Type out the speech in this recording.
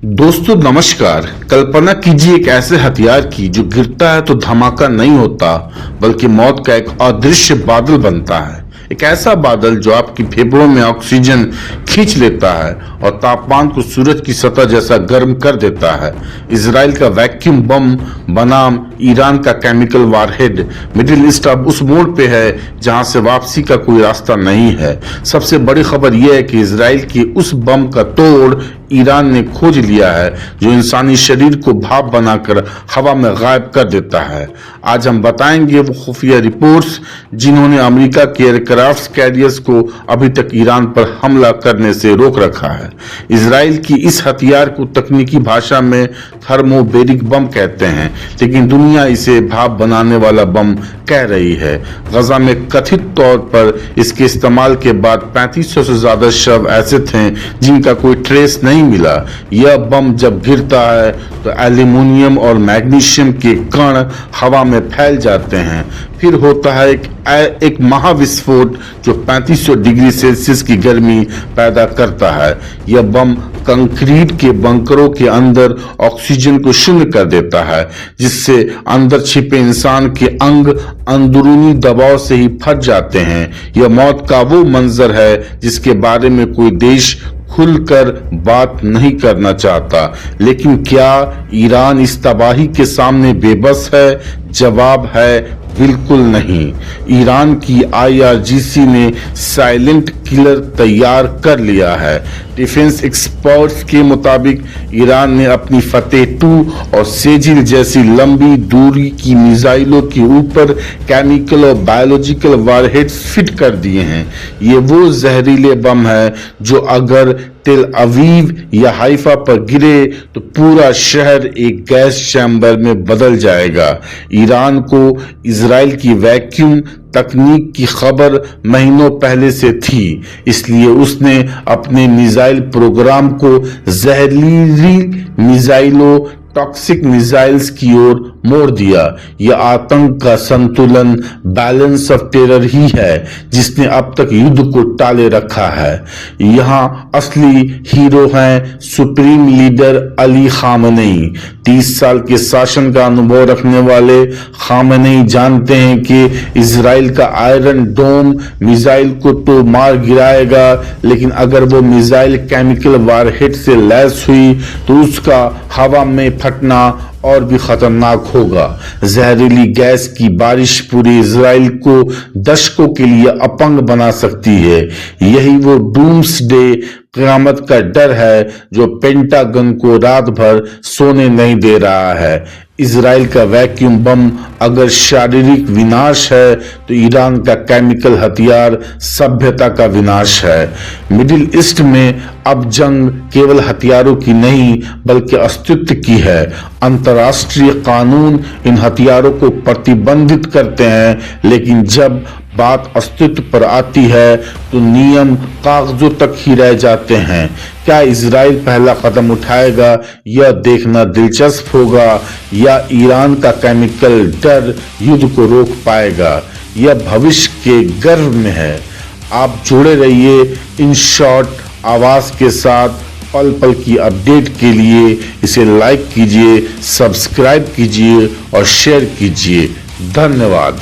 दोस्तों नमस्कार। कल्पना कीजिए एक ऐसे हथियार की जो गिरता है तो धमाका नहीं होता बल्कि मौत का एक अदृश्य बादल बनता है। एक ऐसा बादल जो आपकी फेफड़ों में ऑक्सीजन खींच लेता है और तापमान को सूरज की सतह जैसा गर्म कर देता है। इजराइल का वैक्यूम बम बनाम ईरान का केमिकल वारहेड। मिडिल ईस्ट अब उस मोड़ पे है जहां से वापसी का कोई रास्ता नहीं है। सबसे बड़ी खबर यह है कि इजराइल की उस बम का तोड़ ईरान ने खोज लिया है जो इंसानी शरीर को भाप बनाकर हवा में गायब कर देता है। आज हम बताएंगे वो खुफिया रिपोर्ट्स जिन्होंने अमेरिका के एयरक्राफ्ट कैरियर्स को अभी तक ईरान पर हमला करने से रोक रखा है। इजराइल की इस हथियार को तकनीकी भाषा में थर्मोबैरिक बम कहते हैं, लेकिन दुनिया इसे भाप बनाने वाला बम कह रही है। गजा में कथित तौर पर इसके इस्तेमाल के बाद 3500 से ज्यादा शव ऐसे थे जिनका कोई ट्रेस नहीं मिला। यह बम जब गिरता है तो एल्यूमिनियम और मैग्नीशियम के कण हवा में फैल जाते हैं। फिर होता है एक महाविस्फोट जो 3500 डिग्री सेल्सियस की गर्मी पैदा करता है। यह बम कंक्रीट के बंकरों के अंदर ऑक्सीजन को शून्य कर देता है, जिससे अंदर छिपे इंसान के अंग अंदरूनी दबाव से ही फट जाते हैं। यह मौत का वो मंजर है जिसके बारे में कोई देश खुलकर बात नहीं करना चाहता। लेकिन क्या ईरान इस तबाही के सामने बेबस है? जवाब है बिल्कुल नहीं। ईरान की IRGC ने साइलेंट किलर तैयार कर लिया है। डिफेंस एक्सपर्ट्स के मुताबिक ईरान ने अपनी फतेह-2 और सेजिल जैसी लंबी दूरी की मिसाइलों के ऊपर केमिकल और बायोलॉजिकल वारहेड्स फिट कर दिए हैं। ये वो जहरीले बम है जो अगर तेल अवीव या हाइफा पर गिरे तो पूरा शहर एक गैस चैम्बर में बदल जाएगा। ईरान को इजराइल की वैक्यूम तकनीक की खबर महीनों पहले से थी, इसलिए उसने अपने मिसाइल प्रोग्राम को जहरीली मिसाइलों टॉक्सिक मिसाइल्स की ओर मोड़ दिया। यह आतंक का संतुलन बैलेंस ऑफ टेरर ही है जिसने अब तक युद्ध को टाले रखा है। यहाँ असली हीरो हैं सुप्रीम लीडर अली खामेनी। 30 साल के शासन का अनुभव रखने वाले खामेनी जानते हैं कि इजराइल का आयरन डोम मिसाइल को तो मार गिराएगा, लेकिन अगर वो मिसाइल केमिकल वारहेड से लैस हुई तो उसका हवा में फटना और भी खतरनाक होगा। जहरीली गैस की बारिश पूरे इजराइल को दशकों के लिए अपंग बना सकती है। यही वो डूम्सडे क़यामत का डर है जो पेंटागन को रात भर सोने नहीं दे रहा है। इजराइल का वैक्यूम बम अगर शारीरिक विनाश है तो ईरान का केमिकल हथियार सभ्यता का विनाश है। मिडिल ईस्ट में अब जंग केवल हथियारों की नहीं बल्कि अस्तित्व की है। अंतर्राष्ट्रीय कानून इन हथियारों को प्रतिबंधित करते हैं, लेकिन जब बात अस्तित्व पर आती है तो नियम कागजों तक ही रह जाते हैं। क्या इजराइल पहला कदम उठाएगा? यह देखना दिलचस्प होगा, या ईरान का केमिकल डर युद्ध को रोक पाएगा? यह भविष्य के गर्व में है। आप जुड़े रहिए इन शॉर्ट आवाज के साथ। पल पल की अपडेट के लिए इसे लाइक कीजिए, सब्सक्राइब कीजिए और शेयर कीजिए। धन्यवाद।